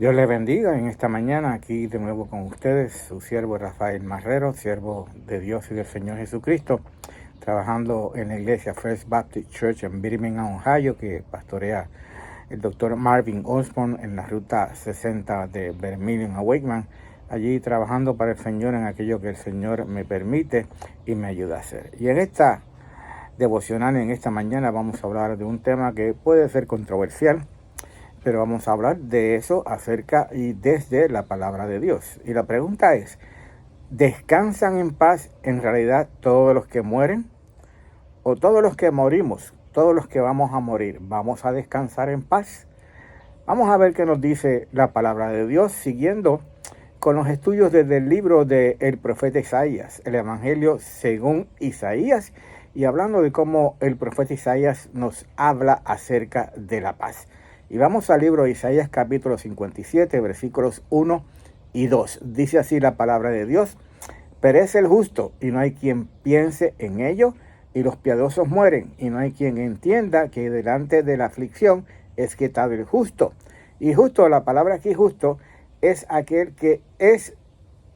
Dios les bendiga en esta mañana, aquí de nuevo con ustedes, su siervo Rafael Marrero, siervo de Dios y del Señor Jesucristo, trabajando en la iglesia First Baptist Church en Birmingham, Ohio, que pastorea el doctor Marvin Osborne en la ruta 60 de Birmingham a Wakeman, allí trabajando para el Señor en aquello que el Señor me permite y me ayuda a hacer. Y en esta devocional, en esta mañana, vamos a hablar de un tema que puede ser controversial, pero vamos a hablar de eso acerca y desde la palabra de Dios. Y la pregunta es, ¿descansan en paz en realidad todos los que mueren? ¿O todos los que morimos, todos los que vamos a morir, vamos a descansar en paz? Vamos a ver qué nos dice la palabra de Dios, siguiendo con los estudios desde el libro del profeta Isaías, el Evangelio según Isaías, y hablando de cómo el profeta Isaías nos habla acerca de la paz. Y vamos al libro de Isaías capítulo 57, versículos 1 y 2. Dice así la palabra de Dios: perece el justo y no hay quien piense en ello, y los piadosos mueren y no hay quien entienda que delante de la aflicción es quietado el justo. Y justo, la palabra aquí justo, es aquel que es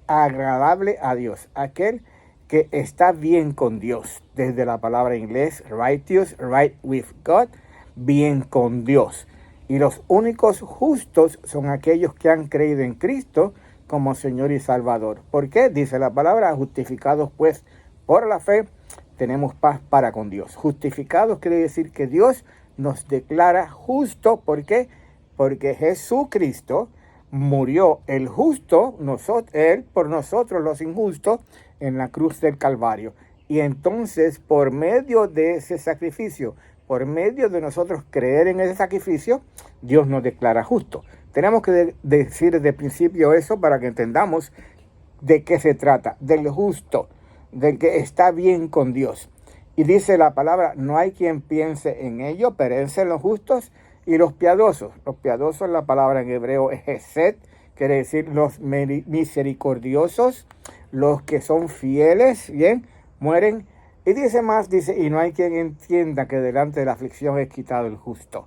agradable a Dios, aquel que está bien con Dios. Desde la palabra inglés righteous, right with God, bien con Dios. Y los únicos justos son aquellos que han creído en Cristo como Señor y Salvador. ¿Por qué? Dice la palabra, justificados pues por la fe, tenemos paz para con Dios. Justificados quiere decir que Dios nos declara justo. ¿Por qué? Porque Jesucristo murió el justo, Él por nosotros los injustos, en la cruz del Calvario. Y entonces, por medio de ese sacrificio, por medio de nosotros creer en ese sacrificio, Dios nos declara justo. Tenemos que decir desde el principio eso para que entendamos de qué se trata, del justo, del que está bien con Dios. Y dice la palabra, no hay quien piense en ello, perecen los justos y los piadosos. Los piadosos, la palabra en hebreo es hesed, quiere decir los misericordiosos, los que son fieles, bien, mueren. Y dice más, dice, y no hay quien entienda que delante de la aflicción es quitado el justo.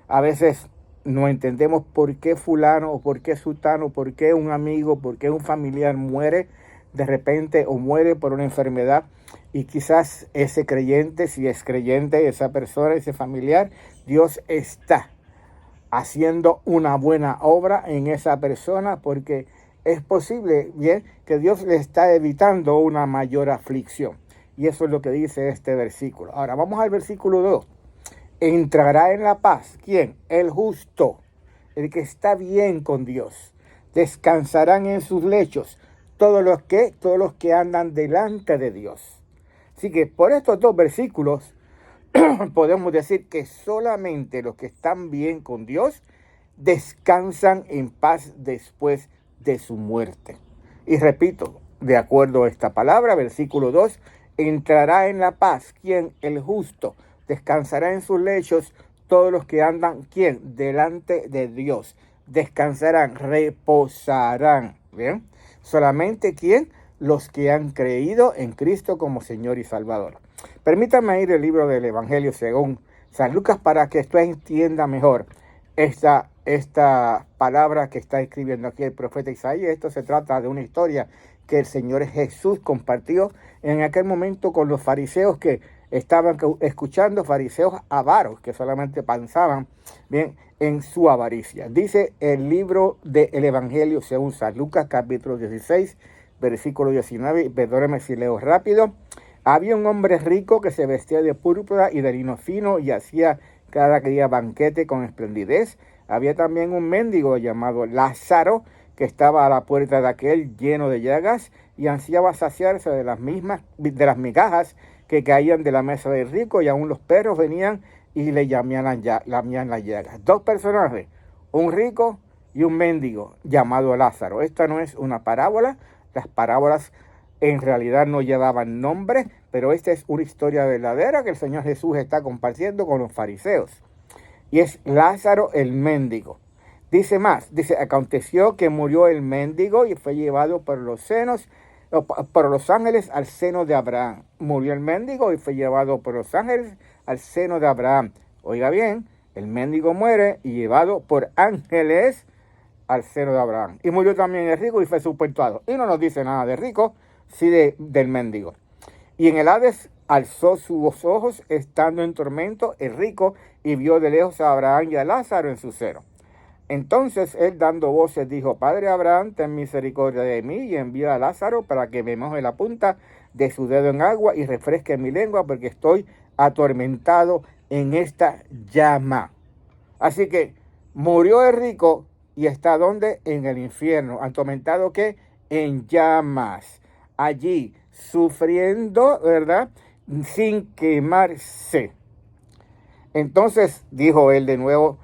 A veces no entendemos por qué fulano o por qué sutano, por qué un amigo, por qué un familiar muere de repente o muere por una enfermedad, y quizás ese creyente, si es creyente, esa persona, ese familiar, Dios está haciendo una buena obra en esa persona, porque es posible, bien, que Dios le está evitando una mayor aflicción. Y eso es lo que dice este versículo. Ahora vamos al versículo 2. Entrará en la paz, ¿quién? El justo, el que está bien con Dios. Descansarán en sus lechos todos los que andan delante de Dios. Así que por estos dos versículos podemos decir que solamente los que están bien con Dios descansan en paz después de su muerte. Y repito, de acuerdo a esta palabra, versículo 2, entrará en la paz, ¿quién? El justo. Descansará en sus lechos todos los que andan, ¿quién? Delante de Dios. Descansarán, reposarán, ¿bien? Solamente, ¿quién? Los que han creído en Cristo como Señor y Salvador. Permítanme ir al libro del Evangelio según San Lucas para que usted entienda mejor esta palabra que está escribiendo aquí el profeta Isaías. Esto se trata de una historia que el Señor Jesús compartió en aquel momento con los fariseos que estaban escuchando, fariseos avaros que solamente pensaban bien en su avaricia. Dice el libro del Evangelio según San Lucas capítulo 16, versículo 19, y perdóneme si leo rápido. Había un hombre rico que se vestía de púrpura y de lino fino y hacía cada día banquete con esplendidez. Había también un mendigo llamado Lázaro que estaba a la puerta de aquel lleno de llagas y ansiaba saciarse de las migajas que caían de la mesa del rico, y aún los perros venían y le lamían las llagas. Dos personajes, un rico y un mendigo llamado Lázaro. Esta no es una parábola. Las parábolas en realidad no llevaban nombre, pero esta es una historia verdadera que el Señor Jesús está compartiendo con los fariseos. Y es Lázaro el mendigo. Dice más, dice, aconteció que murió el mendigo y fue llevado por los ángeles al seno de Abraham. Murió el mendigo y fue llevado por los ángeles al seno de Abraham. Oiga bien, el mendigo muere y llevado por ángeles al seno de Abraham. Y murió también el rico y fue sepultado. Y no nos dice nada de rico, sí del mendigo. Y en el Hades alzó sus ojos, estando en tormento, el rico, y vio de lejos a Abraham y a Lázaro en su seno. Entonces él, dando voces, dijo: Padre Abraham, ten misericordia de mí, y envía a Lázaro para que me moje la punta de su dedo en agua y refresque mi lengua, porque estoy atormentado en esta llama. Así que murió el rico y está ¿dónde? En el infierno. ¿Atormentado qué? En llamas. Allí, sufriendo, ¿verdad? Sin quemarse. Entonces dijo él de nuevo,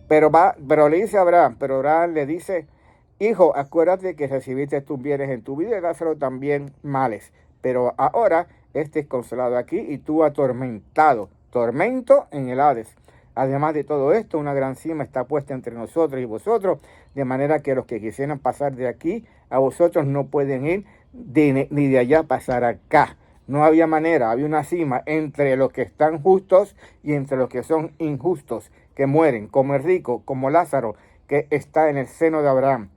pero le dice a Abraham, pero Abraham le dice: hijo, acuérdate que recibiste tus bienes en tu vida y Lázaro también males. Pero ahora este es consolado aquí y tú atormentado. Tormento en el Hades. Además de todo esto, una gran cima está puesta entre nosotros y vosotros, de manera que los que quisieran pasar de aquí a vosotros no pueden ir, ni de allá pasar acá. No había manera, había una cima entre los que están justos y entre los que son injustos, que mueren, como el rico, como Lázaro, que está en el seno de Abraham.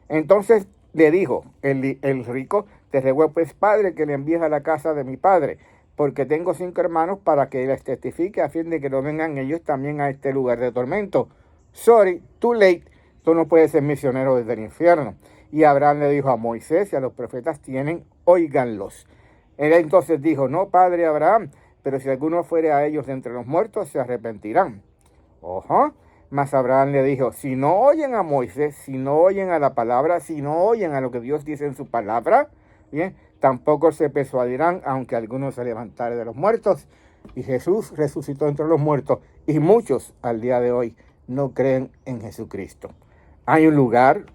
Entonces le dijo el rico: te ruego pues, padre, que le envíes a la casa de mi padre, porque tengo 5 hermanos, para que les testifique, a fin de que no vengan ellos también a este lugar de tormento. Sorry, too late, tú no puedes ser misionero desde el infierno. Y Abraham le dijo a Moisés y a los profetas tienen, óiganlos. Él entonces dijo: no, padre Abraham, pero si alguno fuere a ellos de entre los muertos, se arrepentirán. Ojo. Mas Abraham le dijo: si no oyen a Moisés, si no oyen a la palabra, si no oyen a lo que Dios dice en su palabra, bien, tampoco se persuadirán, aunque alguno se levantare de los muertos. Y Jesús resucitó entre los muertos, y muchos al día de hoy no creen en Jesucristo. Hay un lugar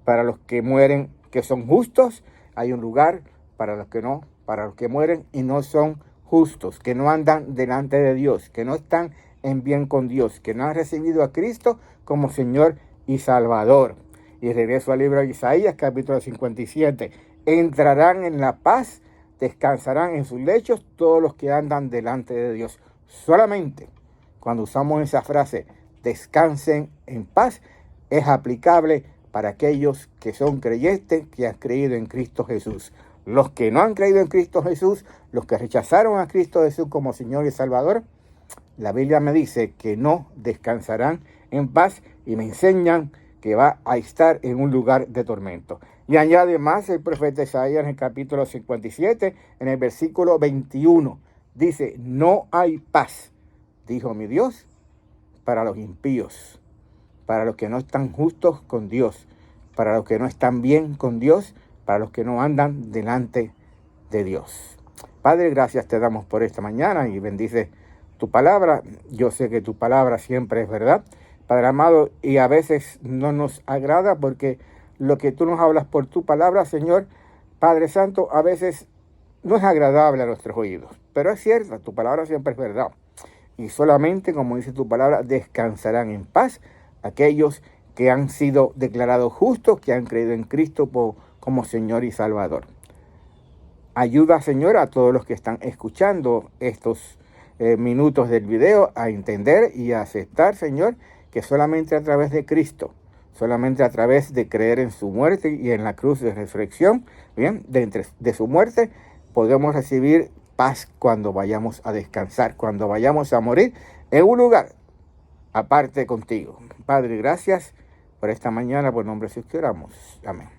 para los que mueren que son justos, hay un lugar para los que no, para los que mueren y no son justos, que no andan delante de Dios, que no están en bien con Dios, que no han recibido a Cristo como Señor y Salvador. Y regreso al libro de Isaías, capítulo 57. Entrarán en la paz, descansarán en sus lechos todos los que andan delante de Dios. Solamente cuando usamos esa frase, descansen en paz, es aplicable para aquellos que son creyentes, que han creído en Cristo Jesús. Los que no han creído en Cristo Jesús, los que rechazaron a Cristo Jesús como Señor y Salvador, la Biblia me dice que no descansarán en paz, y me enseñan que va a estar en un lugar de tormento. Y añade más el profeta Isaías en el capítulo 57, en el versículo 21. Dice: no hay paz, dijo mi Dios, para los impíos, para los que no están justos con Dios, para los que no están bien con Dios, para los que no andan delante de Dios. Padre, gracias te damos por esta mañana y bendice tu palabra. Yo sé que tu palabra siempre es verdad, Padre amado, y a veces no nos agrada porque lo que tú nos hablas por tu palabra, Señor, Padre Santo, a veces no es agradable a nuestros oídos, pero es cierto, tu palabra siempre es verdad. Y solamente, como dice tu palabra, descansarán en paz aquellos que han sido declarados justos, que han creído en Cristo como Señor y Salvador. Ayuda, Señor, a todos los que están escuchando estos minutos del video a entender y a aceptar, Señor, que solamente a través de Cristo, solamente a través de creer en su muerte y en la cruz de resurrección, bien, de su muerte, podemos recibir paz cuando vayamos a descansar, cuando vayamos a morir en un lugar aparte contigo. Padre, gracias por esta mañana, por nombre de Jesús que oramos. Amén.